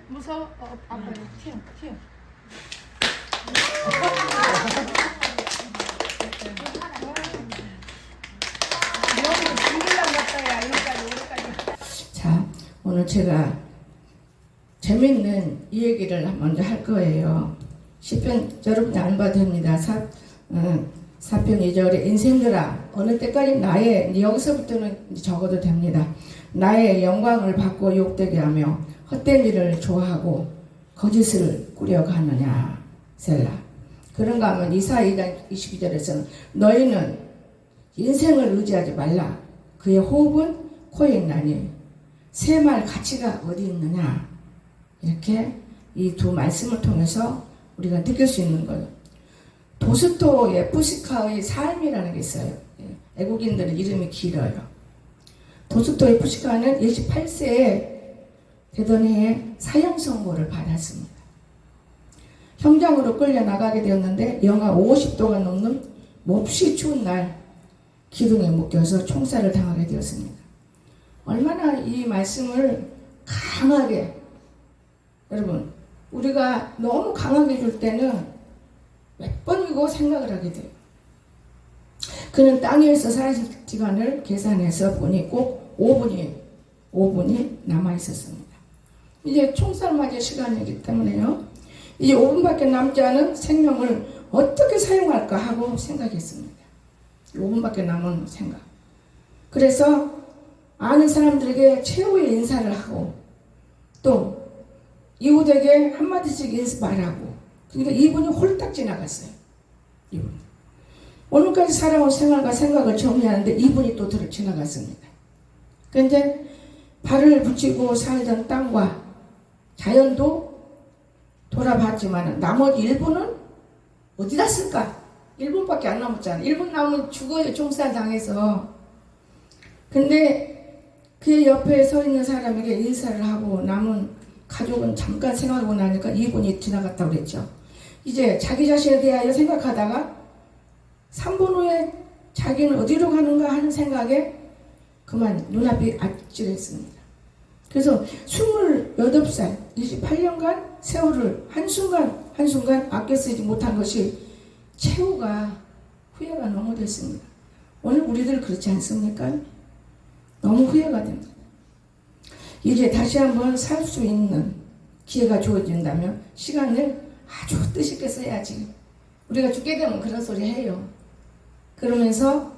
무서워. 아빠요. 튀어. 자, 오늘 제가 재밌는 이 얘기를 먼저 할 거예요. 시편 여러분이 안 봐도 됩니다. 사편 2절에 인생들아 어느 때까지 나의 여기서부터는 적어도 됩니다. 나의 영광을 받고 욕되게 하며 헛된 일을 좋아하고 거짓을 꾸려가느냐 셀라. 그런가 하면 이사야 2장 22절에서는 너희는 인생을 의지하지 말라. 그의 호흡은 코에 있나니 새 말 가치가 어디 있느냐. 이렇게 이 두 말씀을 통해서 우리가 느낄 수 있는 거예요. 도스토의 푸시카의 삶이라는 게 있어요. 애국인들은 이름이 길어요. 도스토의 푸시카는 28세에 되던 해에 사형 선고를 받았습니다. 형장으로 끌려나가게 되었는데 영하 50도가 넘는 몹시 추운 날 기둥에 묶여서 총살을 당하게 되었습니다. 얼마나 이 말씀을 강하게, 여러분 우리가 너무 강하게 줄 때는 몇 번이고 생각을 하게 돼요. 그는 땅에서 사라질 시간을 계산해서 보니 꼭 5분이 남아 있었습니다. 이제 총살 맞을 시간이기 때문에요. 이제 5분밖에 남지 않은 생명을 어떻게 사용할까 하고 생각했습니다. 5분밖에 남은 생각. 그래서 아는 사람들에게 최후의 인사를 하고 또 이웃에게 한마디씩 말하고, 그러니까 2분이 홀딱 지나갔어요. 2분. 오늘까지 살아온 생활과 생각을 정리하는데 2분이 또 지나갔습니다. 그런데 발을 붙이고 살던 땅과 자연도 돌아봤지만 나머지 1분은 어디 갔을까? 1분밖에 안 남았잖아. 1분 남으면 죽어요. 총살 당해서. 근데 그 옆에 서 있는 사람에게 인사를 하고 남은 가족은 잠깐 생각하고 나니까 2분이 지나갔다고 그랬죠. 이제 자기 자신에 대하여 생각하다가 3분 후에 자기는 어디로 가는가 하는 생각에 그만 눈앞이 아찔했습니다. 그래서 28살, 28년간 세월을 한순간 아껴 쓰지 못한 것이 최후가 후회가 너무 됐습니다. 오늘 우리들 그렇지 않습니까? 너무 후회가 됩니다. 이제 다시 한번 살 수 있는 기회가 주어진다면 시간을 아주 뜻있게 써야지. 우리가 죽게 되면 그런 소리 해요. 그러면서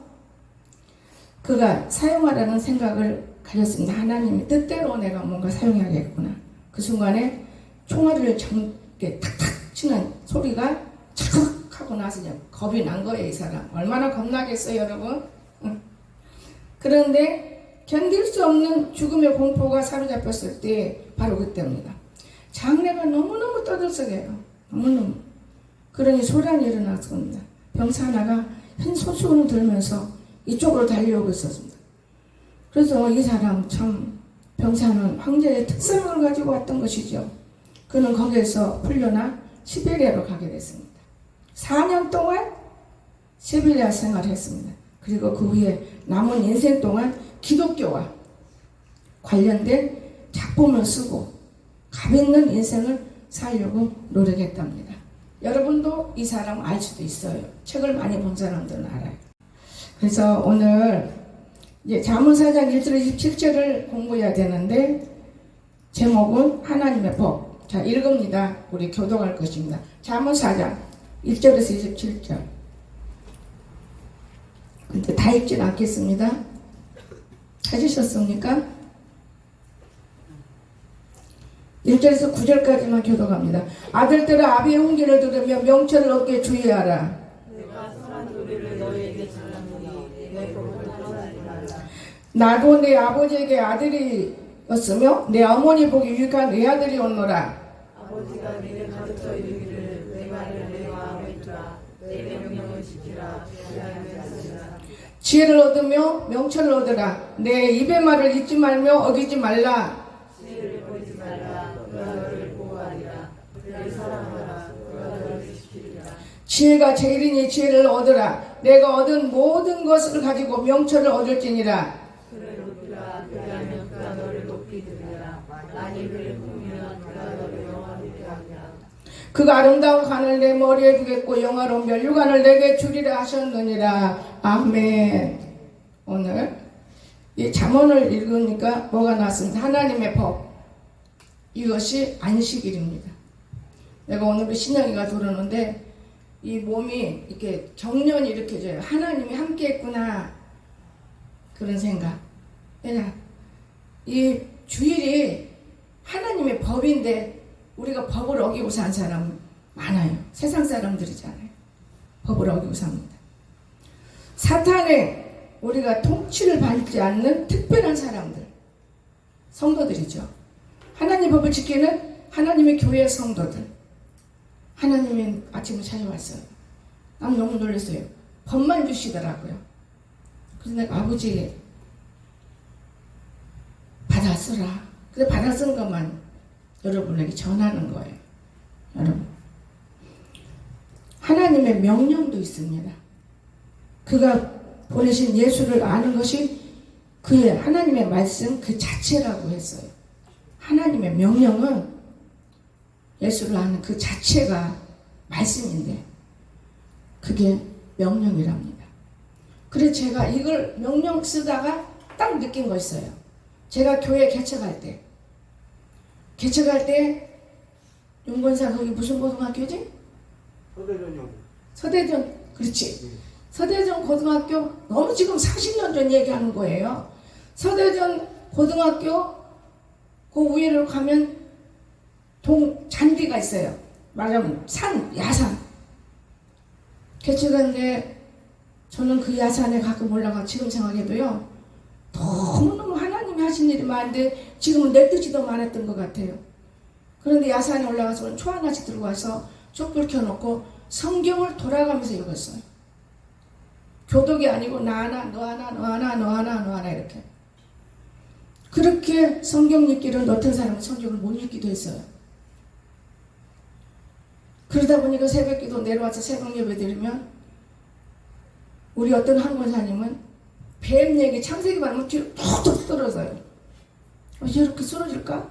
그가 사용하라는 생각을 가졌습니다. 하나님의 뜻대로 내가 뭔가 사용해야겠구나. 그 순간에 총알을 탁탁 치는 소리가 착 하고 나서 그냥 겁이 난 거예요. 이 사람 얼마나 겁나겠어요, 여러분. 그런데 견딜 수 없는 죽음의 공포가 사로잡혔을 때 바로 그때입니다. 장래가 너무너무 떠들썩해요. 너무너무. 그러니 소란이 일어났습니다. 병사 하나가 흰 소수건을 들면서 이쪽으로 달려오고 있었습니다. 그래서 이 사람 참 병사는 황제의 특성을 가지고 왔던 것이죠. 그는 거기에서 풀려나 시베리아로 가게 됐습니다. 4년 동안 시베리아 생활을 했습니다. 그리고 그 후에 남은 인생 동안 기독교와 관련된 작품을 쓰고 값있는 인생을 살려고 노력했답니다. 여러분도 이 사람 알 수도 있어요. 책을 많이 본 사람들은 알아요. 그래서 오늘 이제 잠언 4장 1절 27절을 공부해야 되는데 제목은 하나님의 법. 자, 읽읍니다. 우리 교독할 것입니다. 잠언 4장 1절에서 27절. 근데 다 읽진 않겠습니다. 찾으셨습니까? 1절에서 9절까지만 교독합니다. 아들들아 아비의 훈계를 들으며 명철을 얻게 주의하라. 내가 선한 도리를 너희에게 잘라노니 내 법을 떠나지 말라. 나도 내 아버지에게 아들이었으며 내 어머니 보기 유익한 내 아들이었노라. 아버지가 네게 가르쳐 이르기를 내 말을 내 마음에 두라. 내 명령을 지키라. 지혜를 얻으며 명철을 얻으라. 내 입의 말을 잊지 말며 어기지 말라. 지혜를 버리지 말라. 그가 너를 보호하리라. 그를 사랑하라. 그가 너를 지키리라. 지혜가 제일이니 지혜를 얻으라. 내가 얻은 모든 것을 가지고 명철을 얻을지니라. 그를 높이라. 그리하면 그가 너를 높이 들으리라. 만일 그를 품으면 그가 너를 영화롭게 하리라. 그가 아름다운 관을 내 머리에 두겠고 영화로운 면류관을 내게 주리라 하셨느니라. 아멘. 오늘 이 잠언을 읽으니까 뭐가 나왔습니다. 하나님의 법, 이것이 안식일입니다. 내가 오늘 신영이가 들었는데 이 몸이 이렇게 경련이 일으켜져요. 하나님이 함께 했구나, 그런 생각. 왜냐, 이 주일이 하나님의 법인데 우리가 법을 어기고 산 사람 많아요. 세상 사람들이잖아요. 법을 어기고 삽니다. 사탄의 우리가 통치를 받지 않는 특별한 사람들, 성도들이죠. 하나님 법을 지키는 하나님의 교회 성도들. 하나님이 아침에 찾아왔어요. 난 너무 놀랐어요. 법만 주시더라고요. 그래서 내가 아버지 받아 쓰라. 그래서 받아 쓴 것만 여러분에게 전하는 거예요. 여러분, 하나님의 명령도 있습니다. 그가 보내신 예수를 아는 것이 그의 하나님의 말씀 그 자체라고 했어요. 하나님의 명령은 예수를 아는 그 자체가 말씀인데 그게 명령이랍니다. 그래서 제가 이걸 명령 쓰다가 딱 느낀 거 있어요. 제가 교회 개척할 때 용건사 거기 무슨 고등학교지? 서대전용. 서대전, 그렇지. 서대전 고등학교, 너무 지금 40년 전 얘기하는 거예요. 서대전 고등학교 그 위로 가면 잔디가 있어요. 말하면 산, 야산. 개척했는데 저는 그 야산에 가끔 올라가 지금 생각해도요. 너무너무 하나님이 하신 일이 많은데 지금은 내 뜻이 더 많았던 것 같아요. 그런데 야산에 올라가서 초 하나씩 들고 와서 촛불 켜놓고 성경을 돌아가면서 읽었어요. 교독이 아니고 나 하나, 너 하나, 너 하나, 너 하나, 너 하나 이렇게. 그렇게 성경 읽기를 어떤 사람은 성경을 못 읽기도 했어요. 그러다 보니까 새벽기도 내려와서 새벽 예배 드리면 우리 어떤 한권사님은 뱀 얘기 창세기 말하면 뒤로 툭툭 떨어져요. 이렇게 쓰러질까?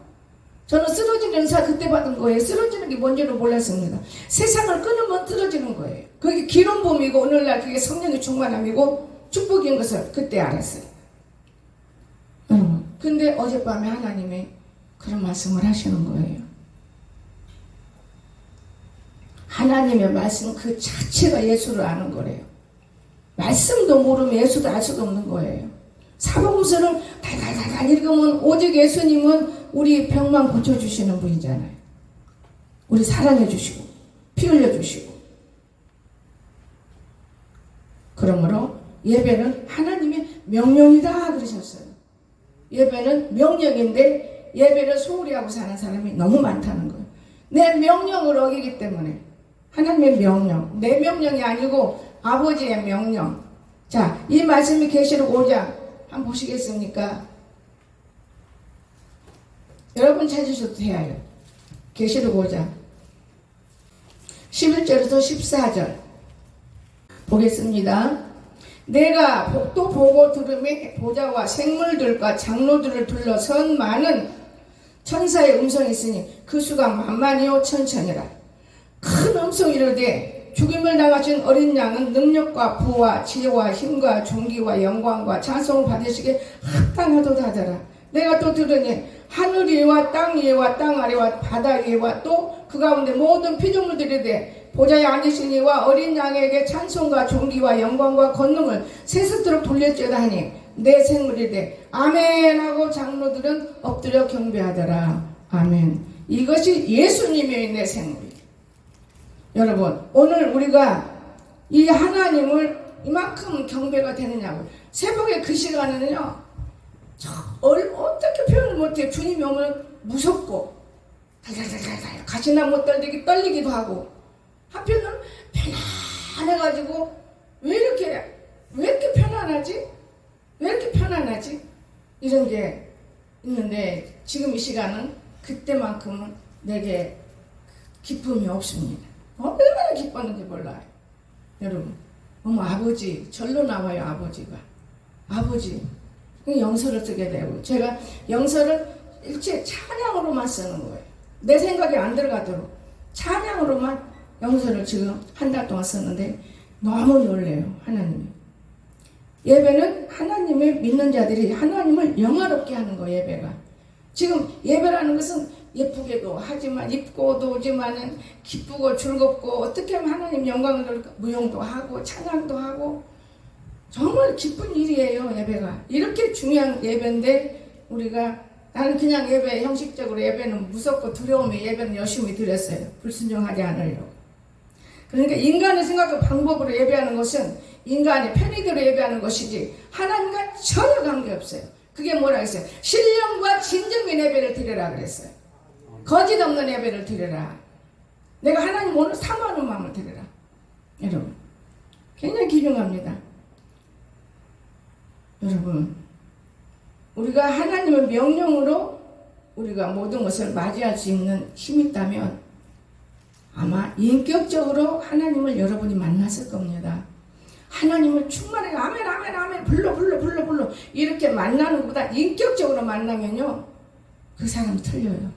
저는 쓰러지는 은사 그때 받은 거예요. 쓰러지는 게 뭔지를 몰랐습니다. 세상을 끊으면 쓰러지는 거예요. 그게 기름 부음이고 오늘날 그게 성령의 충만함이고 축복인 것을 그때 알았어요. 근데 어젯밤에 하나님이 그런 말씀을 하시는 거예요. 하나님의 말씀 그 자체가 예수를 아는 거래요. 말씀도 모르면 예수도 알 수도 없는 거예요. 사복음서를 달달달달 읽으면 오직 예수님은 우리 병만 고쳐주시는 분이잖아요. 우리 사랑해주시고 피 흘려주시고. 그러므로 예배는 하나님의 명령이다 그러셨어요. 예배는 명령인데 예배를 소홀히 하고 사는 사람이 너무 많다는 거예요. 내 명령을 어기기 때문에. 하나님의 명령, 내 명령이 아니고 아버지의 명령. 자, 이 말씀이 계시록 5장 한번 보시겠습니까? 여러분 찾으셔도 돼요. 계시록 5장 11절에서 14절 보겠습니다. 내가 복도 보고 들음에 보좌와 생물들과 장로들을 둘러선 많은 천사의 음성이 있으니 그 수가 만만이요 천천이라. 큰 음성이 이르되 죽임을 당하신 어린 양은 능력과 부와 지혜와 힘과 존귀와 영광과 찬송을 받으시기에 합당하도다 하더라. 내가 또 들으니 하늘 위와 땅 위와 땅 아래와 바다 위와 또 그 가운데 모든 피조물들이 돼 보좌에 앉으신 이와 어린 양에게 찬송과 존귀와 영광과 권능을 세세토록 돌릴지어다 하니 내 생물이 돼 아멘 하고 장로들은 엎드려 경배하더라. 아멘. 이것이 예수님의 내 생물이에요. 여러분, 오늘 우리가 이 하나님을 이만큼 경배가 되느냐고. 새벽에 그 시간에는요, 어떻게 표현을 못해. 주님이 오면 무섭고, 달달달달 가시나 못 떨리기도 하고, 한편으로는 편안해가지고, 왜 이렇게 편안하지? 왜 이렇게 편안하지? 이런 게 있는데, 지금 이 시간은 그때만큼은 내게 기쁨이 없습니다. 얼마나 기뻤는지 몰라요. 여러분, 어머 아버지 절로 나와요. 아버지가 아버지 영서를 쓰게 되고, 제가 영서를 일체 찬양으로만 쓰는 거예요. 내 생각이 안 들어가도록 찬양으로만 영서를 지금 한 달 동안 썼는데 너무 놀래요. 하나님이. 예배는 하나님의 믿는 자들이 하나님을 영화롭게 하는 거예요. 예배가. 지금 예배라는 것은 예쁘게도 하지만 입고도 오지만은 기쁘고 즐겁고 어떻게 하면 하나님 영광을 돌릴까, 무용도 하고 찬양도 하고 정말 기쁜 일이에요. 예배가 이렇게 중요한 예배인데 우리가, 나는 그냥 예배 형식적으로 예배는 무섭고 두려움에 예배는 열심히 드렸어요. 불순종하지 않으려고. 그러니까 인간의 생각과 방법으로 예배하는 것은 인간의 편의대로 예배하는 것이지 하나님과 전혀 관계없어요. 그게 뭐라 했어요? 신령과 진정된 예배를 드리라 그랬어요. 거짓 없는 예배를 드리라. 내가 하나님 오늘 사모하는 마음을 드리라. 여러분 굉장히 귀중합니다. 여러분 우리가 하나님의 명령으로 우리가 모든 것을 맞이할 수 있는 힘이 있다면 아마 인격적으로 하나님을 여러분이 만났을 겁니다. 하나님을 충만하게 아멘 아멘 아멘 불러 이렇게 만나는 것보다 인격적으로 만나면요 그 사람 틀려요.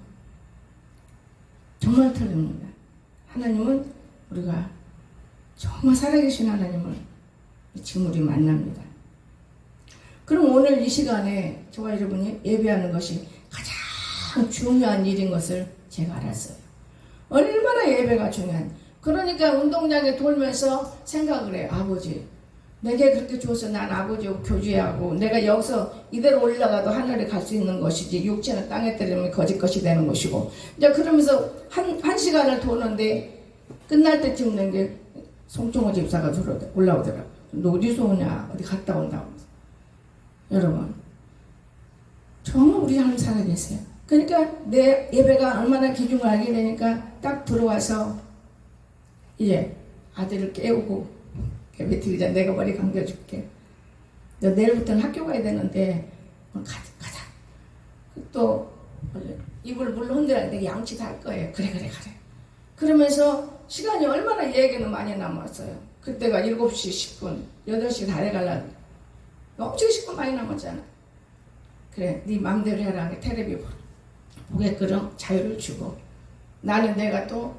정말 틀립니다. 하나님은 우리가 정말 살아계신 하나님을 지금 우리 만납니다. 그럼 오늘 이 시간에 저와 여러분이 예배하는 것이 가장 중요한 일인 것을 제가 알았어요. 얼마나 예배가 중요한. 그러니까 운동장에 돌면서 생각을 해요. 아버지 내게 그렇게 줘서 난 아버지하고 교제하고 내가 여기서 이대로 올라가도 하늘에 갈 수 있는 것이지 육체는 땅에 떨어지면 거짓 것이 되는 것이고 이제 그러면서 한 시간을 도는데 끝날 때쯤 된 게 송종호 집사가 올라오더라고요. 너 어디서 오냐 어디 갔다 온다고. 여러분 정말 우리 하나님 살아계세요. 그러니까 내 예배가 얼마나 기중을 알게 되니까 딱 들어와서 이제 아들을 깨우고 예배 드리자. 내가 머리 감겨줄게. 너 내일부터는 학교 가야 되는데 가자. 또 입을 물로 흔들어야 돼. 양치 다 할 거예요. 그래. 그러면서 시간이 얼마나 얘기는 많이 남았어요. 그때가 7시 10분 8시 다 돼가려고 엄청 10분 많이 남았잖아. 그래 네 맘대로 해라. 텔레비 보게끔 자유를 주고 나는 내가 또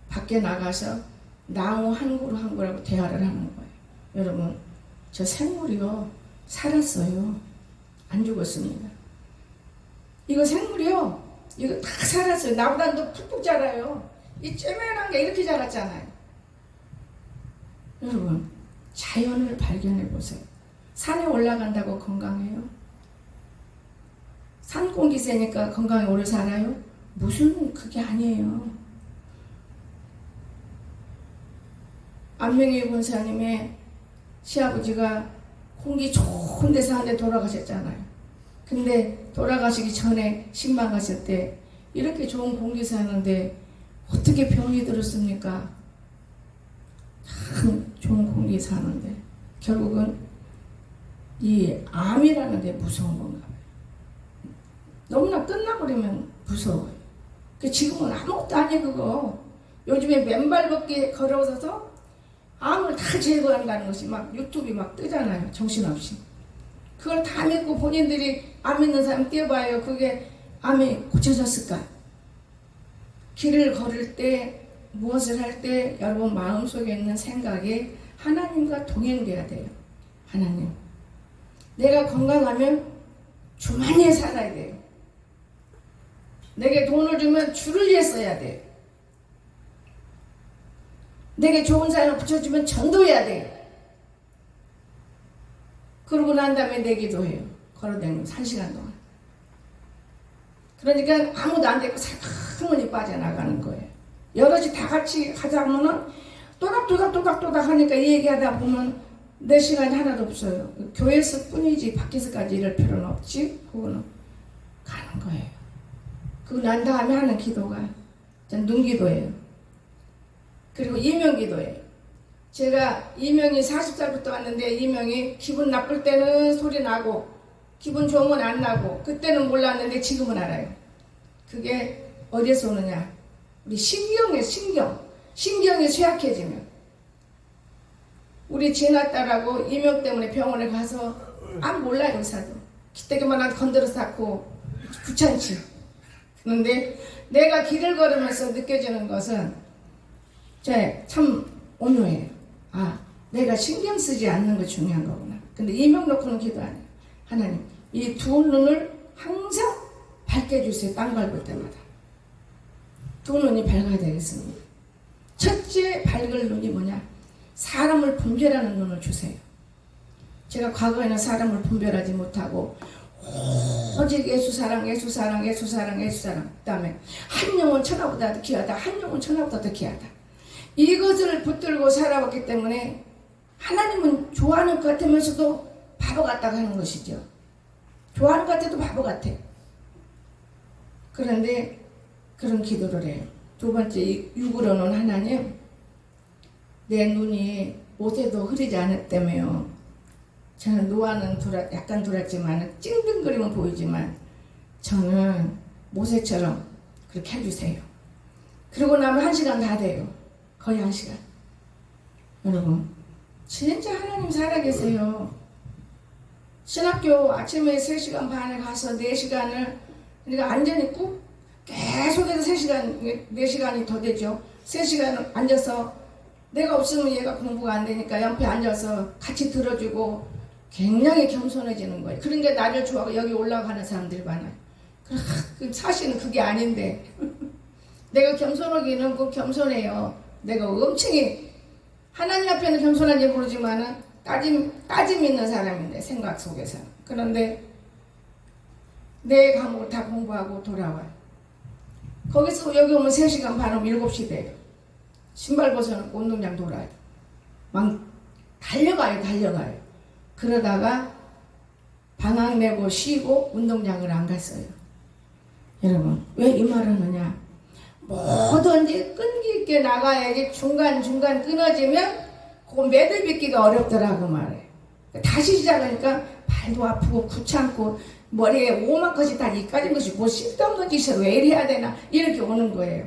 밖에 나가서 나무 한 그루하고 대화를 하는 거예요. 여러분 저 생물이요 살았어요. 안 죽었습니다. 이거 생물이요 이거 다 살았어요. 나보다 더 푹푹 자라요. 이 쬐맨한 게 이렇게 자랐잖아요. 여러분 자연을 발견해 보세요. 산에 올라간다고 건강해요? 산 공기 세니까 건강에 오래 살아요? 무슨 그게 아니에요. 안명희 권사님의 시아버지가 공기 좋은 데서 한 대 돌아가셨잖아요. 근데 돌아가시기 전에 신방 가실 때 이렇게 좋은 공기 사는데 어떻게 병이 들었습니까? 참 좋은 공기 사는데 결국은 이 암이라는 게 무서운 건가 봐요. 너무나 끝나버리면 무서워요. 지금은 아무것도 아니에요. 그거 요즘에 맨발 걷기 걸어서서 암을 다 제거한다는 것이 막 유튜브에 막 뜨잖아요. 정신없이 그걸 다 믿고 본인들이 암 있는 사람 떼어봐요. 그게 암이 고쳐졌을까? 길을 걸을 때 무엇을 할 때 여러분 마음속에 있는 생각이 하나님과 동행돼야 돼요. 하나님 내가 건강하면 주만리에 살아야 돼요. 내게 돈을 주면 주를 위해 써야 돼요. 내게 좋은 사람을 붙여주면 전도해야 돼요. 그러고 난 다음에 내기도 해요. 걸어다니면서 1시간 동안. 그러니까 아무도 안 되고 살짝머니 빠져나가는 거예요. 여럿이 다 같이 하자 하면은 또닥또닥 하니까 얘기하다 보면 내 시간이 하나도 없어요. 교회에서 뿐이지 밖에서까지 이럴 필요는 없지. 그거는 가는 거예요. 그거 난 다음에 하는 기도가 전 눈기도예요. 그리고 이명기도예요. 제가 이명이 40살부터 왔는데 이명이 기분 나쁠 때는 소리 나고 기분 좋으면 안 나고 그때는 몰랐는데 지금은 알아요. 그게 어디서 오느냐? 우리 신경이 쇠약해지면 우리 진아 딸하고 이명 때문에 병원에 가서 몰라요. 의사도 기대기만 건드려 쌓고 귀찮지. 그런데 내가 길을 걸으면서 느껴지는 것은 참 온유해요. 아, 내가 신경 쓰지 않는 게 중요한 거구나. 근데 이명 놓고는 기도 안 해요. 하나님, 이 두 눈을 항상 밝게 해주세요. 땅 밟을 때마다. 두 눈이 밝아야 되겠습니다. 첫째 밝을 눈이 뭐냐? 사람을 분별하는 눈을 주세요. 제가 과거에는 사람을 분별하지 못하고 오직 예수 사랑, 예수 사랑, 예수 사랑, 예수 사랑. 그 다음에 한 영혼 천하보다 더 귀하다. 한 영혼 천하보다 더 귀하다. 이것을 붙들고 살아왔기 때문에 하나님은 좋아하는 것 같으면서도 바보 같다고 하는 것이죠. 좋아하는 것 같아도 바보 같아. 그런데 그런 기도를 해요. 두 번째, 육으로는 하나님, 내 눈이 못해도 흐리지 않았다며요. 저는 노아는 약간 돌았지만 찡득거리면 보이지만 저는 모세처럼 그렇게 해주세요. 그러고 나면 1시간 다 돼요. 거의 1시간. 여러분, 진짜 하나님 살아계세요. 신학교 아침에 3시간 반에 가서 4시간을 우리가 앉아있고 계속해서 3시간, 4시간이 더 되죠. 3시간 앉아서 내가 없으면 얘가 공부가 안 되니까 옆에 앉아서 같이 들어주고 굉장히 겸손해지는 거예요. 그러니까 나를 좋아하고 여기 올라가는 사람들이 많아요. 사실은 그게 아닌데 내가 겸손하기는 꼭 겸손해요. 내가 엄청히 하나님 앞에는 겸손한지 모르지만은 따짐 있는 사람인데 생각 속에서는. 그런데 내 과목을 다 공부하고 돌아와요. 거기서 여기 오면 3시간 반 오면 7시 돼요. 신발 벗어놓고 운동장 돌아요. 막 달려가요. 그러다가 방학 내고 쉬고 운동장을 안 갔어요. 여러분, 왜 이 말을 하느냐? 뭐든지 끈기 있게 나가야지 중간중간 끊어지면 그 매듭 잇기가 어렵더라고 말해. 다시 시작하니까 발도 아프고 귀찮고 머리에 오만 것이 다 이까진 것이 뭐 쓸데없는 짓을 왜 이래야 되나 이렇게 오는 거예요.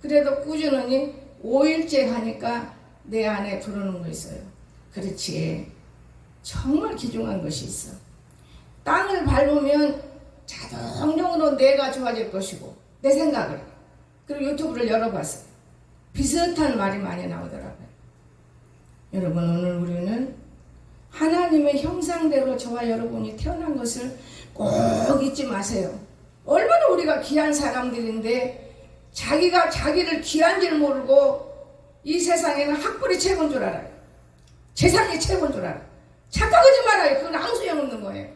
그래도 꾸준히 5일째 가니까 내 안에 들어오는 거 있어요. 그렇지. 정말 귀중한 것이 있어. 땅을 밟으면 자동적으로 내가 좋아질 것이고 내 생각을. 그리고 유튜브를 열어봤어요. 비슷한 말이 많이 나오더라고요. 여러분, 오늘 우리는 하나님의 형상대로 저와 여러분이 태어난 것을 꼭 잊지 마세요. 얼마나 우리가 귀한 사람들인데 자기가 자기를 귀한 줄 모르고 이 세상에는 학벌이 최고인 줄 알아요. 재산이 최고인 줄 알아요. 착각하지 말아요. 그건 아무 소용없는 거예요.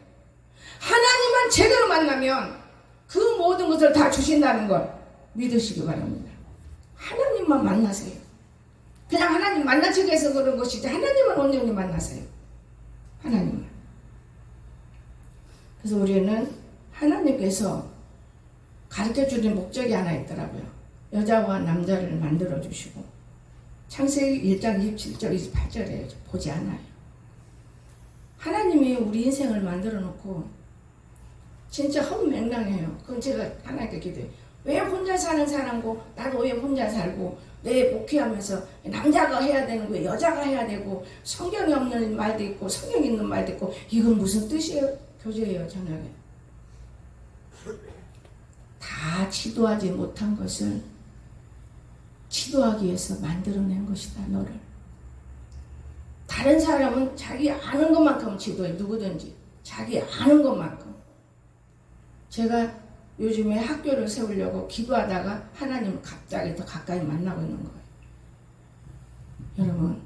하나님만 제대로 만나면 그 모든 것을 다 주신다는 걸 믿으시기 바랍니다. 하나님만 만나세요. 그냥 하나님 만나자고 해서 그런 것이지 하나님만 온전히 만나세요. 하나님만. 그래서 우리는 하나님께서 가르쳐주는 목적이 하나 있더라고요. 여자와 남자를 만들어주시고 창세기 1장 27절 28절에 보지 않아요. 하나님이 우리 인생을 만들어 놓고 진짜 헛맹랑해요. 그건 제가 하나님께 기도해요. 왜 혼자 사는 사람고 나도 왜 혼자 살고 내 목회하면서 남자가 해야 되는 거예요. 여자가 해야 되고 성경이 없는 말도 있고 성경 있는 말도 있고 이건 무슨 뜻이에요? 교제예요. 저녁에 다 지도하지 못한 것을 지도하기 위해서 만들어낸 것이다. 너를. 다른 사람은 자기 아는 것만큼 지도해. 누구든지 자기 아는 것만큼. 제가 요즘에 학교를 세우려고 기도하다가 하나님을 갑자기 더 가까이 만나고 있는 거예요. 여러분,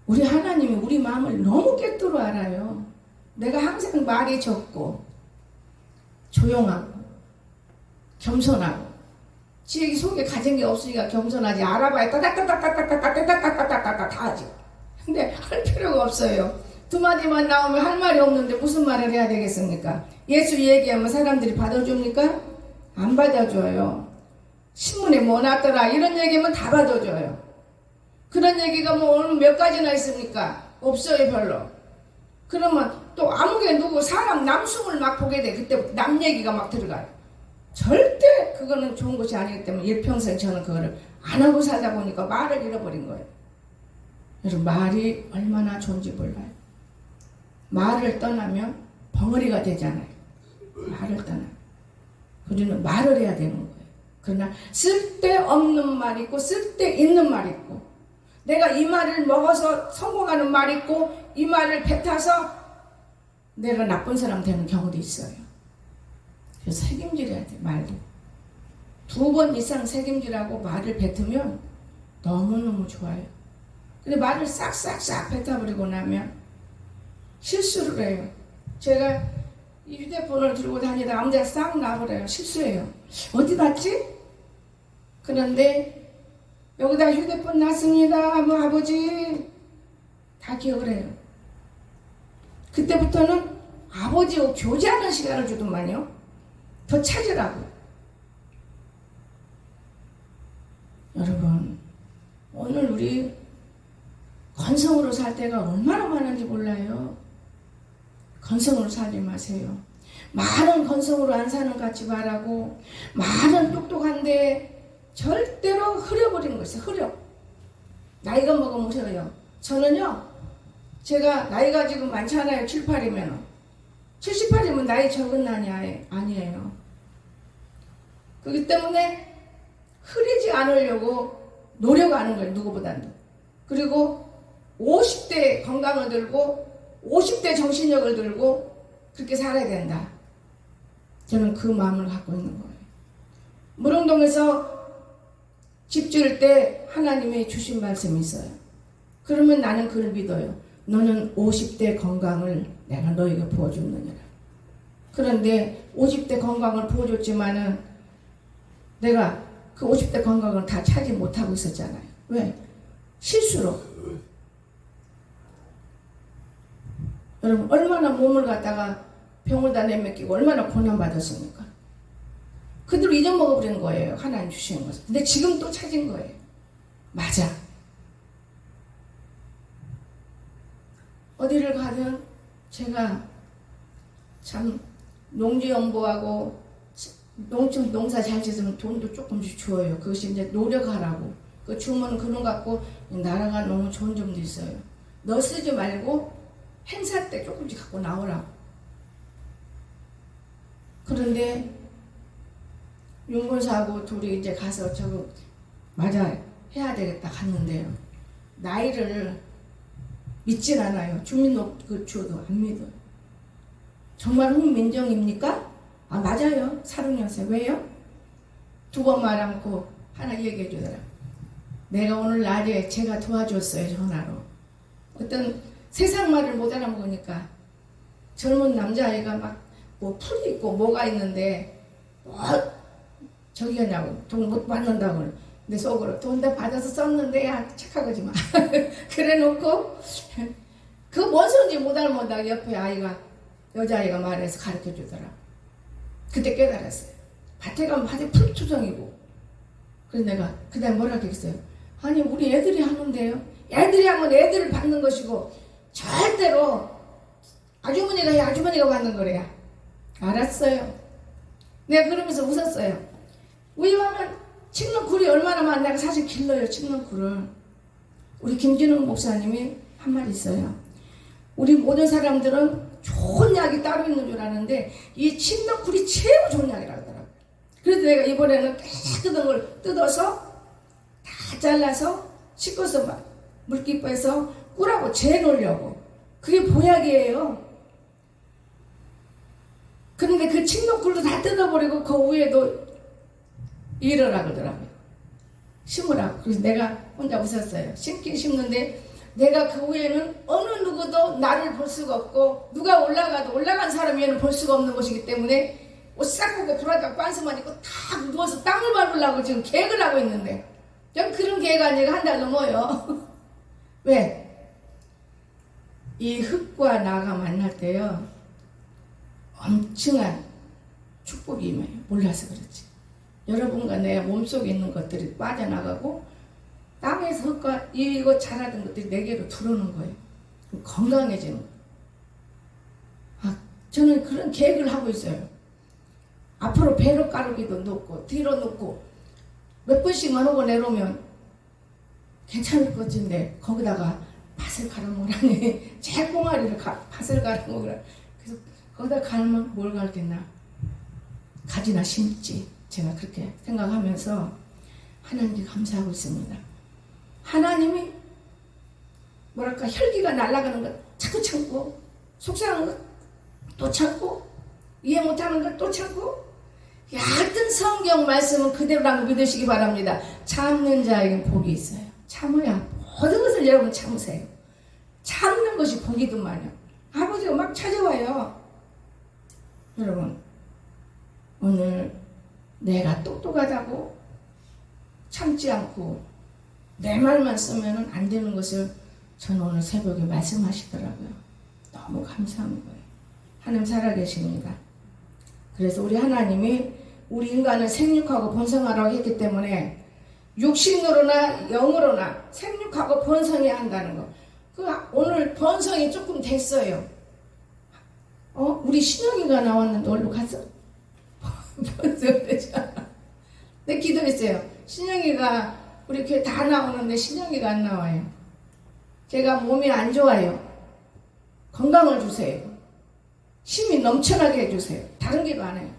우리 하나님이 우리 마음을 너무 꿰뚫어 알아요. 내가 항상 말이 적고 조용하고 겸손하고 지 속에 가진 게 없으니까 겸손하지. 알아봐야 따닥따닥따닥따닥따닥따닥따닥 다 하지. 근데 할 필요가 없어요. 두 마디만 나오면 할 말이 없는데 무슨 말을 해야 되겠습니까? 예수 얘기하면 사람들이 받아줍니까? 안 받아줘요. 신문에 뭐 났더라 이런 얘기면 다 받아줘요. 그런 얘기가 뭐 오늘 몇 가지나 있습니까? 없어요. 별로. 그러면 또 아무개 누구 사람 남숨을 막 보게 돼. 그때 남 얘기가 막 들어가요. 절대 그거는 좋은 것이 아니기 때문에 일평생 저는 그거를 안 하고 살다 보니까 말을 잃어버린 거예요. 여러분, 말이 얼마나 좋은지 몰라요. 말을 떠나면 벙어리가 되잖아요. 말을 떠나. 우리는 말을 해야 되는 거예요. 그러나 쓸데없는 말 있고 쓸데있는 말 있고 내가 이 말을 먹어서 성공하는 말 있고 이 말을 뱉어서 내가 나쁜 사람 되는 경우도 있어요. 그래서 책임질해야 돼. 말도 2번 이상 책임질하고 말을 뱉으면 너무너무 좋아요. 근데 말을 싹싹싹 뱉어버리고 나면 실수를 해요. 제가 이 휴대폰을 들고 다니다 아무 데나 싹 놔버려요. 실수해요. 어디 놨지? 그런데 여기다 휴대폰 놨습니다. 뭐 아버지 다 기억을 해요. 그때부터는 아버지와 교제하는 시간을 주더만요. 더 찾으라고. 여러분 오늘 우리 건성으로 살 때가 얼마나 많은지 몰라요. 건성으로 살지 마세요. 말은 건성으로 안 사는 것 같지 말라고. 말은 똑똑한데 절대로 흐려버리는 것이에요. 흐려. 나이가 먹으면 흐려요. 저는요 제가 나이가 지금 많잖아요. 7, 8이면 78이면 나이 적은 난이 아니에요. 그렇기 때문에 흐리지 않으려고 노력하는 거예요. 누구보다도. 그리고 50대 건강을 들고 50대 정신력을 들고 그렇게 살아야 된다. 저는 그 마음을 갖고 있는 거예요. 무릉동에서 집 지을 때 하나님이 주신 말씀이 있어요. 그러면 나는 그를 믿어요. 너는 50대 건강을 내가 너에게 부어줬느니라. 그런데 50대 건강을 부어줬지만은 내가 그 50대 건강을 다 차지 못하고 있었잖아요. 왜? 실수로. 여러분 얼마나 몸을 갖다가 병을 다 내맡기고 얼마나 고난받았습니까? 그대로 잊어먹어버린 거예요. 하나님 주시는 것을. 근데 지금 또 찾은 거예요. 맞아. 어디를 가든 제가 참 농지연보하고 농사 잘 짓으면 돈도 조금씩 줘요. 그것이 이제 노력하라고. 그 주면 그런 것 같고 나라가 너무 좋은 점도 있어요. 너 쓰지 말고 행사 때 조금씩 갖고 나오라고. 그런데 윤건사하고 둘이 이제 가서 저거 맞아 해야 되겠다 갔는데요. 나이를 믿진 않아요. 주민등록증도 안 믿어요. 정말 홍민정입니까? 아 맞아요. 36세. 왜요? 2번 말 않고 하나 얘기해 주더라. 내가 오늘 낮에 제가 도와줬어요. 전화로. 어떤 세상 말을 못 알아먹으니까 젊은 남자아이가 막 뭐 풀이 있고 뭐가 있는데 뭐 저기 하냐고 돈 못 받는다고. 내 속으로 돈 다 받아서 썼는데 야 착하지 마. 그래 놓고 그 뭔 소리인지 못 알아먹다가 옆에 아이가 여자아이가 말해서 가르쳐 주더라. 그때 깨달았어요. 밭에 가면 밭에 풀투성이고. 그래서 내가 그 다음에 뭐라 그랬어요. 아니 우리 애들이 하는데요. 애들이 하면 애들을 받는 것이고 절대로 아주머니가 해 아주머니가 받는 거래야. 알았어요. 내가 그러면서 웃었어요. 왜냐하면 칡는 굴이 얼마나 많아. 내가 사실 길러요. 칡는 굴을. 우리 김진웅 목사님이 한 말 있어요. 우리 모든 사람들은 좋은 약이 따로 있는 줄 아는데 이 칡는 굴이 최고 좋은 약이라고 하더라고요. 그래서 내가 이번에는 깨끗한 걸 뜯어서 다 잘라서 씻고서 물기 빼서 꿀하고 재놓으려고. 그게 보약이에요. 그런데 그 칡는꿀도 다 뜯어버리고 그 위에도 이러라 그러더라고요. 심으라고. 그래서 내가 혼자 웃었어요. 심긴 심는데 내가 그 위에는 어느 누구도 나를 볼 수가 없고 누가 올라가도 올라간 사람 위에는 볼 수가 없는 것이기 때문에 옷 싹 벗고 브라자 빤스만 입고 탁 누워서 땅을 밟으려고 지금 계획을 하고 있는데 전 그런 계획 아니고 한 달 넘어요. 왜? 이 흙과 나가 만날 때요 엄청난 축복이 임해요. 몰라서 그렇지. 여러분과 내 몸속에 있는 것들이 빠져나가고 땅에서 흙과 이거 자라던 것들이 내게로 들어오는 거예요. 건강해지는 거예요. 아, 저는 그런 계획을 하고 있어요. 앞으로 배로 가르기도 놓고 뒤로 놓고 몇 번씩만 하고 내려오면 괜찮을 것 같은데 거기다가 밭을 갈아먹으라니 제 꽁아리를 밭을 갈아먹으라. 그래서 거기다 갈면 뭘 갈겠나? 가지나 심지. 제가 그렇게 생각하면서 하나님께 감사하고 있습니다. 하나님이 뭐랄까 혈기가 날아가는 것 자꾸 참고, 속상한 것 또 참고, 이해 못하는 것 또 참고, 얕은 성경 말씀은 그대로라고 믿으시기 바랍니다. 참는 자에겐 복이 있어요. 참아야 모든 것을 여러분 참으세요. 참는 것이 복이더만요. 아버지가 막 찾아와요. 여러분, 오늘 내가 똑똑하다고 참지 않고 내 말만 쓰면 안 되는 것을 저는 오늘 새벽에 말씀하시더라고요. 너무 감사한 거예요. 하나님 살아계십니다. 그래서 우리 하나님이 우리 인간을 생육하고 번성하라고 했기 때문에 육신으로나 영으로나 생육하고 번성해야 한다는 거. 오늘 번성이 조금 됐어요. 우리 신영이가 나왔는데 어디로 갔어? 번성되잖아. 내 기도했어요. 신영이가 우리 교회 다 나오는데 신영이가 안 나와요. 걔가 몸이 안 좋아요. 건강을 주세요. 힘이 넘쳐나게 해주세요. 다른 기도 안 해요.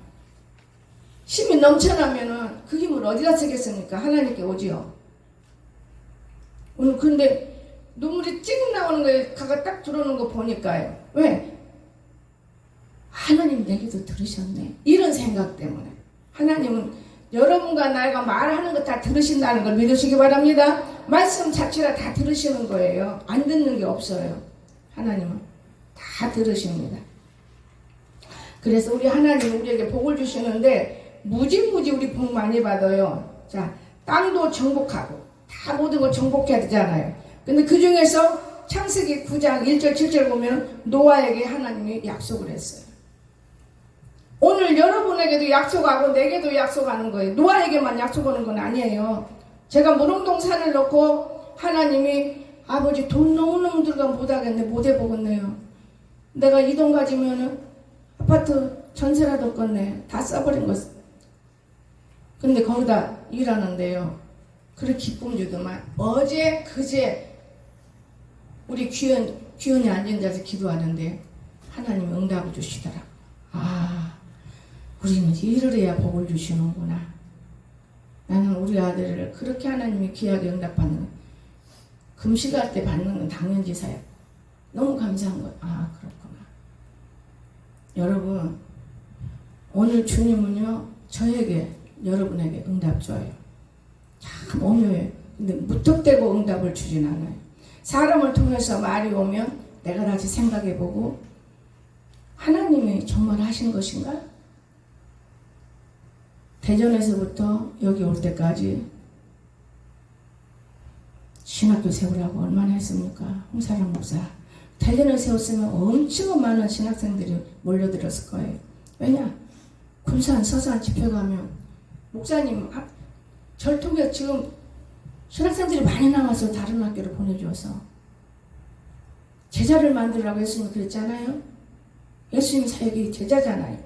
힘이 넘쳐나면은 그 힘을 어디다 쓰겠습니까? 하나님께 오지요. 오늘 근데 눈물이 찡 나오는 거에 가가 딱 들어오는 거 보니까요. 왜? 하나님 내 기도 들으셨네. 이런 생각 때문에. 하나님은 여러분과 나가 말하는 거 다 들으신다는 걸 믿으시기 바랍니다. 말씀 자체가 다 들으시는 거예요. 안 듣는 게 없어요. 하나님은 다 들으십니다. 그래서 우리 하나님 우리에게 복을 주시는데 무지무지 우리 복 많이 받아요. 자, 땅도 정복하고 다 모든 걸 정복해야 되잖아요. 근데 그 중에서 창세기 9장 1절 7절 보면 노아에게 하나님이 약속을 했어요. 오늘 여러분에게도 약속하고 내게도 약속하는 거예요. 노아에게만 약속하는 건 아니에요. 제가 무릉동산을 놓고 하나님이 아버지 돈 너무너무 들어가 못하겠네. 못 해보겠네요. 내가 이 돈 가지면은 아파트 전세라도 껐네. 다 써버린 거. 근데 거기다 일하는데요. 그래 기쁨 주더만 어제 그제 우리 귀원이 앉은 자에서 기도하는데 하나님이 응답을 주시더라고. 우리는 일을 해야 복을 주시는구나. 나는 우리 아들을 그렇게 하나님이 귀하게 응답받는 거. 금식할 때 받는 건 당연지사야. 너무 감사한 거야. 그렇구나. 여러분, 오늘 주님은요 저에게 여러분에게 응답 줘요. 참 오묘해요. 근데 무턱대고 응답을 주진 않아요. 사람을 통해서 말이 오면 내가 다시 생각해보고 하나님이 정말 하신 것인가? 대전에서부터 여기 올 때까지 신학교 세우라고 얼마나 했습니까? 홍사람 목사. 대전을 세웠으면 엄청 많은 신학생들이 몰려들었을 거예요. 왜냐? 군산, 서산 집회 가면 목사님 절통에 지금 신학생들이 많이 나와서 다른 학교로 보내줘서 제자를 만들라고 예수님이 그랬잖아요. 예수님 사역이 제자잖아요.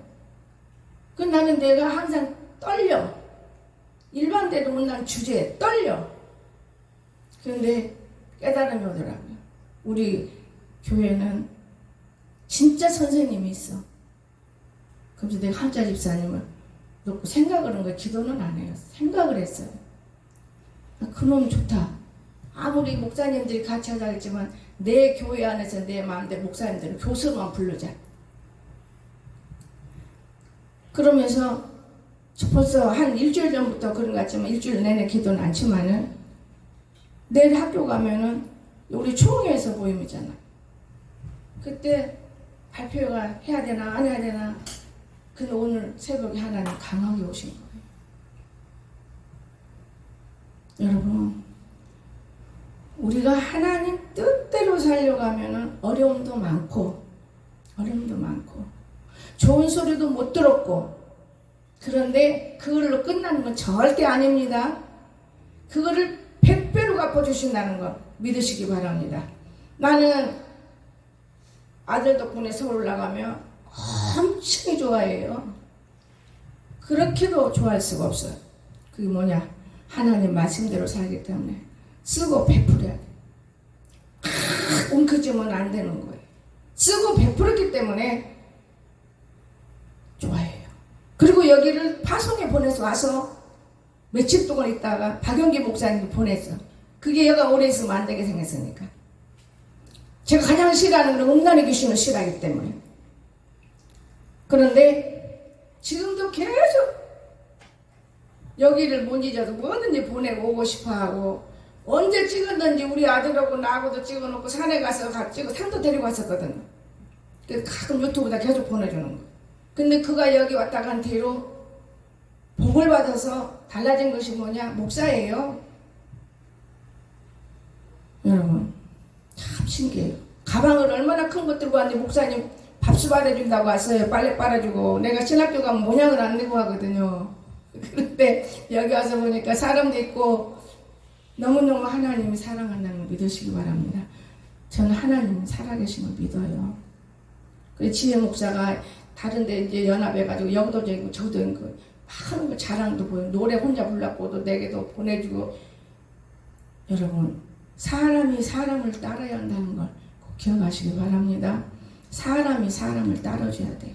그 나는 내가 항상 떨려. 일반대로 온난 주제에 떨려. 그런데 깨달음이 오더라고요. 우리 교회는 진짜 선생님이 있어. 그래서 내가 한자 집사님을 놓고 생각을 한 거야. 기도는 안 해요. 생각을 했어요. 그놈 좋다. 아무리 목사님들이 같이 하자 했지만 내 교회 안에서 내 마음대로 목사님들은 교수로만 부르자. 그러면서 벌써 한 일주일 전부터 그런 것 같지만 일주일 내내 기도는 않지만은 내일 학교 가면은 우리 총회에서 모임이잖아. 그때 발표가 해야 되나 안 해야 되나. 근데 오늘 새벽에 하나님 강하게 오신 거예요. 여러분, 우리가 하나님 뜻대로 살려가면은 어려움도 많고 좋은 소리도 못 들었고, 그런데 그걸로 끝나는 건 절대 아닙니다. 그거를 100배로 갚아주신다는 거 믿으시기 바랍니다. 나는 아들 덕분에 서울 나가면 엄청 좋아해요. 그렇게도 좋아할 수가 없어요. 그게 뭐냐? 하나님 말씀대로 살기 때문에 쓰고 베풀어야 돼. 웅크지면 안 되는 거예요. 쓰고 베풀었기 때문에 그리고 여기를 파송에 보내서 와서 며칠 동안 있다가 박영기 목사님이 보냈어. 그게 얘가 오래 있으면 안 되게 생겼으니까. 제가 가장 싫어하는 건 음란의 귀신을 싫어하기 때문에. 그런데 지금도 계속 여기를 못 잊어서 뭐든지 보내고 오고 싶어하고, 언제 찍었는지 우리 아들하고 나하고도 찍어놓고 산에 가서 같이 찍어 산도 데리고 왔었거든요. 그래서 가끔 유튜브에다 계속 보내주는 거. 근데 그가 여기 왔다 간 뒤로 복을 받아서 달라진 것이 뭐냐? 목사예요. 여러분 참 신기해요. 가방을 얼마나 큰 것 들고 왔는데 목사님 밥수 받아준다고 왔어요. 빨래 빨아주고. 내가 신학교 가면 모양을 안 내고 하거든요. 그런데 여기 와서 보니까 사람도 있고 너무너무 하나님이 사랑한다는 걸 믿으시기 바랍니다. 저는 하나님 살아계신 걸 믿어요. 그래서 지혜 목사가 다른데 이제 연합해가지고 여기도 되고 저도 되고 막 하는 거 자랑도 보여. 노래 혼자 불렀고도 내게도 보내주고. 여러분 사람이 사람을 따라야 한다는 걸 꼭 기억하시기 바랍니다. 사람이 사람을 따라줘야 돼요.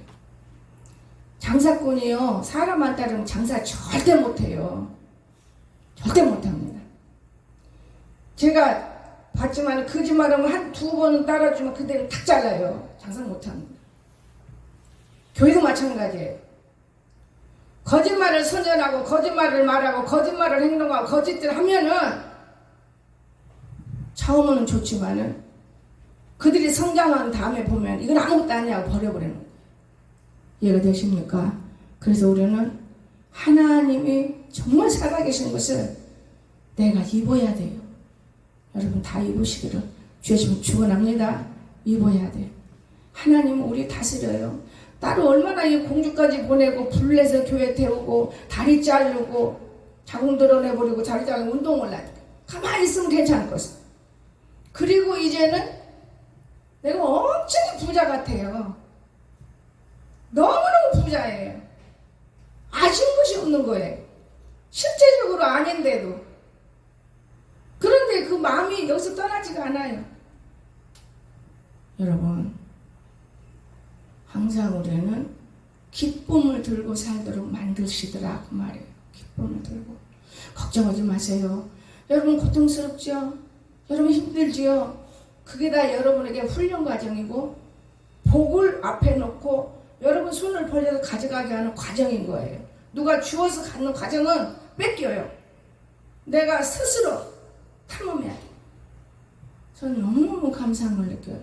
장사꾼이요, 사람 안 따르면 장사 절대 못해요. 절대 못합니다. 제가 봤지만 거짓말하면 한 두 번은 따라주면 그대로 탁 잘라요. 장사 못합니다. 교회도 마찬가지예요. 거짓말을 선전하고 거짓말을 말하고 거짓말을 행동하고 거짓들 하면은 처음은 좋지만은 그들이 성장한 다음에 보면 이건 아무것도 아니냐고 버려버리는 거예요. 이해가 되십니까? 그래서 우리는 하나님이 정말 살아계신 것을 내가 입어야 돼요. 여러분 다 입으시기를 주의 축원합니다. 입어야 돼요. 하나님은 우리 다스려요. 따로 얼마나 이 공주까지 보내고 불내서 교회 태우고 다리 자르고 자궁 드러내버리고 다리 자르고 운동을 하니까 가만히 있으면 괜찮을 것을. 그리고 이제는 내가 엄청 부자 같아요. 너무너무 부자예요. 아쉬운 것이 없는 거예요. 실제적으로 아닌데도. 그런데 그 마음이 여기서 떠나지가 않아요. 여러분 항상 우리는 기쁨을 들고 살도록 만드시더라 그 말이에요. 기쁨을 들고. 걱정하지 마세요. 여러분 고통스럽죠? 여러분 힘들지요? 그게 다 여러분에게 훈련 과정이고 복을 앞에 놓고 여러분 손을 벌려서 가져가게 하는 과정인 거예요. 누가 주어서 갖는 과정은 뺏겨요. 내가 스스로 탐험해야 돼요. 저는 너무너무 감사한 걸 느껴요.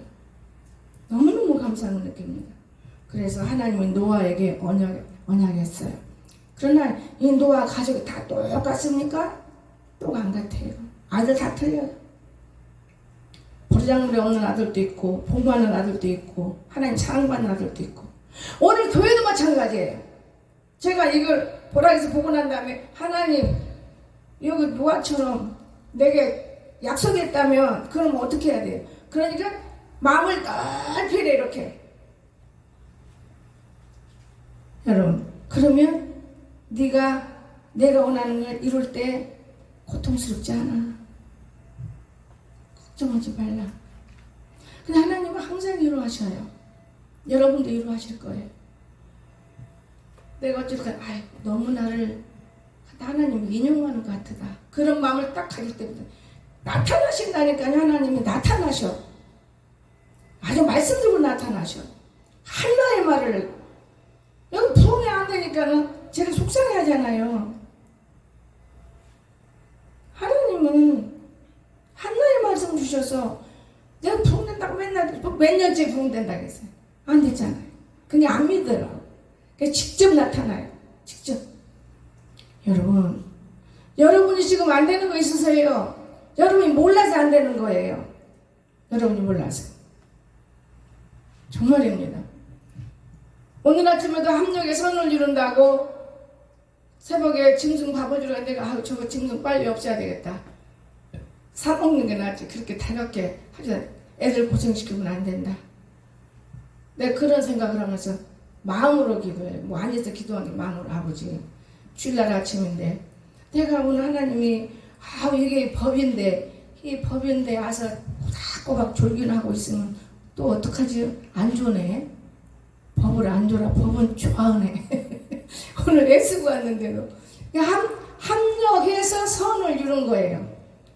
너무너무 감사한 걸 느낍니다. 그래서 하나님은 노아에게 언약했어요. 그러나 이 노아 가족이 다 똑같습니까? 똑 안 같아요. 아들 다 틀려요. 버르장물이 없는 아들도 있고 복받는 아들도 있고 하나님 사랑받는 아들도 있고. 오늘 교회도 마찬가지예요. 제가 이걸 보라에서 보고 난 다음에 하나님 여기 노아처럼 내게 약속했다면 그럼 어떻게 해야 돼요? 그러니까 마음을 넓히래 이렇게. 여러분 그러면 내가 원하는 걸 이룰 때 고통스럽지 않아. 걱정하지 말라. 근데 하나님은 항상 이루하셔요. 여러분도 이루하실 거예요. 내가 어쨌든 너무 나를 하나님 인용하는 것 같다. 그런 마음을 딱 가질 때부터 나타나신다니까. 하나님이 나타나셔. 아주 말씀 들고 나타나셔. 한나의 말을 여기 부흥이 안 되니까는 제가 속상해 하잖아요. 하나님은 한나의 말씀 주셔서 내가 부흥된다고 맨날 몇 년째 부흥된다고 했어요. 안 됐잖아요. 그냥 안 믿더라고. 그러니까 직접 나타나요. 직접. 여러분이 지금 안 되는 거 있으세요. 여러분이 몰라서 안 되는 거예요. 여러분이 몰라서. 정말입니다. 오늘 아침에도 함정에 선을 이룬다고 새벽에 짐승 밥어주러 내가 저거 짐승 빨리 없애야 되겠다. 사 먹는 게 낫지. 그렇게 달갑게 하자. 애들 고생시키면 안 된다. 내가 그런 생각을 하면서 마음으로 기도해. 뭐 안에서 기도하는 게 마음으로. 아버지 주일날 아침인데 내가 오늘 하나님이 이게 법인데 와서 꼬박꼬박 졸균하고 있으면 또 어떡하지? 안 좋네. 법을 안 줘라. 법은 좋아하네. 오늘 오늘 애쓰고 왔는데도 합력해서 선을 이룬 거예요.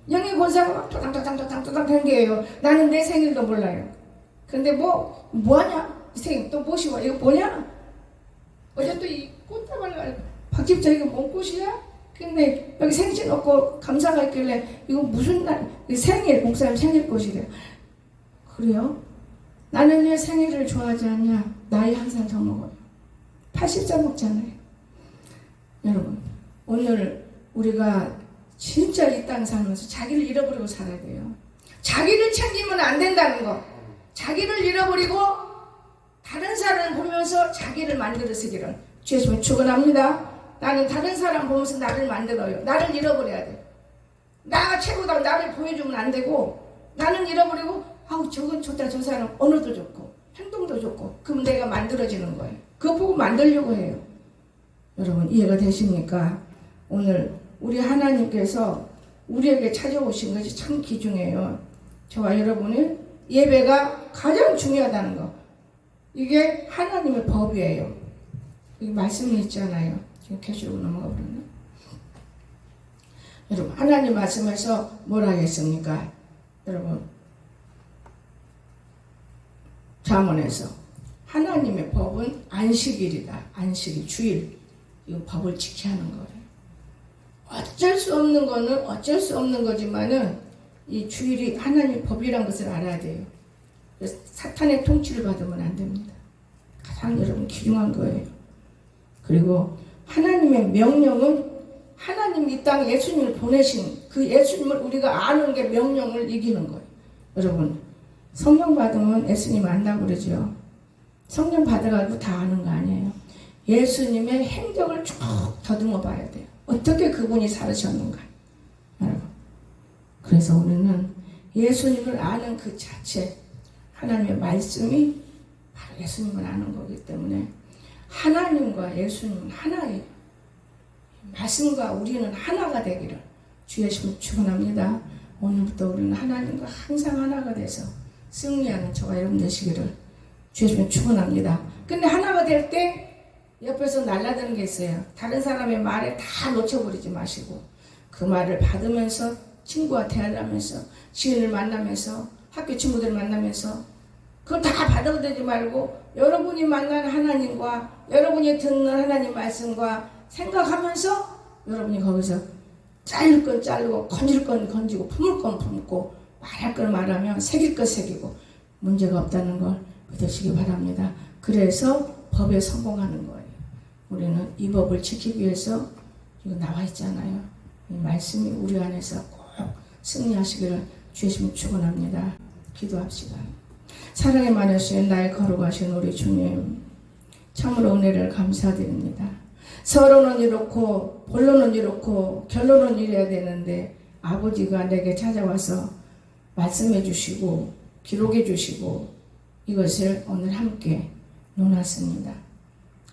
영의 권사가 막 도당도당 행게요. 나는 내 생일도 몰라요. 근데 뭐하냐? 이 생일 또 모시고 이거 뭐냐? 어제 또 이 꽃다발 박집자 이거 뭔 꽃이야? 근데 여기 생신 없고 감사가 있길래 이거 무슨 날? 생일 목사님 생일 꽃이래요. 그래요? 나는 왜 생일을 좋아하지 않냐? 나이 한 살 더 먹어요. 80살 먹잖아요. 여러분, 오늘 우리가 진짜 이 땅 살면서 자기를 잃어버리고 살아야 돼요. 자기를 챙기면 안 된다는 거. 자기를 잃어버리고 다른 사람을 보면서 자기를 만들어 쓰기를. 주님은 축원합니다. 나는 다른 사람 보면서 나를 만들어요. 나를 잃어버려야 돼. 나가 최고다. 나를 보여주면 안 되고 나는 잃어버리고 아우 저건 좋다. 저 사람 언어도 좋고 행동도 좋고 그럼 내가 만들어지는 거예요. 그거 보고 만들려고 해요. 여러분 이해가 되십니까? 오늘 우리 하나님께서 우리에게 찾아오신 것이 참 귀중해요. 저와 여러분의 예배가 가장 중요하다는 거. 이게 하나님의 법이에요. 여기 말씀이 있잖아요. 지금 캐시로 넘어가 버렸나? 여러분 하나님 말씀에서 뭐라 했습니까? 여러분 잠언에서 하나님의 법은 안식일이다. 안식일, 주일. 이 법을 지켜야 하는 거예요. 어쩔 수 없는 거는 어쩔 수 없는 거지만은 이 주일이 하나님의 법이란 것을 알아야 돼요. 그래서 사탄의 통치를 받으면 안 됩니다. 가장 여러분 귀중한 거예요. 그리고 하나님의 명령은 하나님이 이 땅에 예수님을 보내신 그 예수님을 우리가 아는 게 명령을 이기는 거예요. 여러분 성령 받으면 예수님 안다고 그러죠. 성령 받아가지고 다 아는 거 아니에요. 예수님의 행적을 쭉 더듬어 봐야 돼요. 어떻게 그분이 살으셨는가. 여러분. 그래서 우리는 예수님을 아는 그 자체 하나님의 말씀이 바로 예수님을 아는 거기 때문에 하나님과 예수님은 하나예요. 말씀과 우리는 하나가 되기를 주 예수님 축원합니다. 오늘부터 우리는 하나님과 항상 하나가 돼서 승리하는 저와 여러분 되시기를 주 예수님 축원합니다. 근데 하나가 될 때 옆에서 날라드는 게 있어요. 다른 사람의 말에 다 놓쳐버리지 마시고 그 말을 받으면서 친구와 대화를 하면서 지인을 만나면서 학교 친구들 만나면서 그걸 다 받아들이지 말고 여러분이 만나는 하나님과 여러분이 듣는 하나님 말씀과 생각하면서 여러분이 거기서 자를 건 자르고 건질 건 건지고 품을 건 품고 말할 건 말하면 새길 건 새기고 문제가 없다는 걸 믿으시기 바랍니다. 그래서 법에 성공하는 거예요. 우리는 이 법을 지키기 위해서 이거 나와 있잖아요. 이 말씀이 우리 안에서 꼭 승리하시기를 주님 축원합니다. 기도합시다. 사랑에 많으신 나의 거룩하신 우리 주님 참으로 은혜를 감사드립니다. 서로는 이렇고 본론은 이렇고 결론은 이래야 되는데 아버지가 내게 찾아와서 말씀해 주시고 기록해 주시고 이것을 오늘 함께 논했습니다.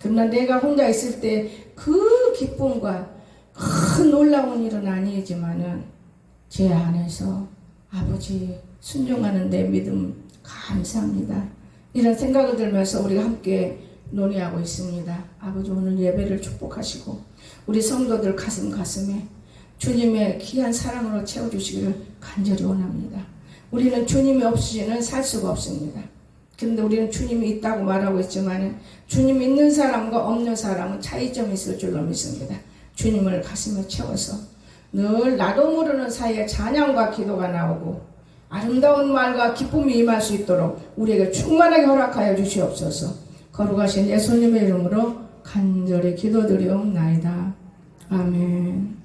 그러나 내가 혼자 있을 때 그 기쁨과 큰 놀라운 일은 아니지만은 제 안에서 아버지 순종하는 내 믿음 감사합니다. 이런 생각을 들면서 우리가 함께 논의하고 있습니다. 아버지 오늘 예배를 축복하시고 우리 성도들 가슴에 주님의 귀한 사랑으로 채워주시기를 간절히 원합니다. 우리는 주님이 없이는 살 수가 없습니다. 그런데 우리는 주님이 있다고 말하고 있지만 주님 있는 사람과 없는 사람은 차이점이 있을 줄로 믿습니다. 주님을 가슴에 채워서 늘 나도 모르는 사이에 찬양과 기도가 나오고 아름다운 말과 기쁨이 임할 수 있도록 우리에게 충만하게 허락하여 주시옵소서. 거룩하신 예수님의 이름으로 간절히 기도드리옵나이다. 아멘.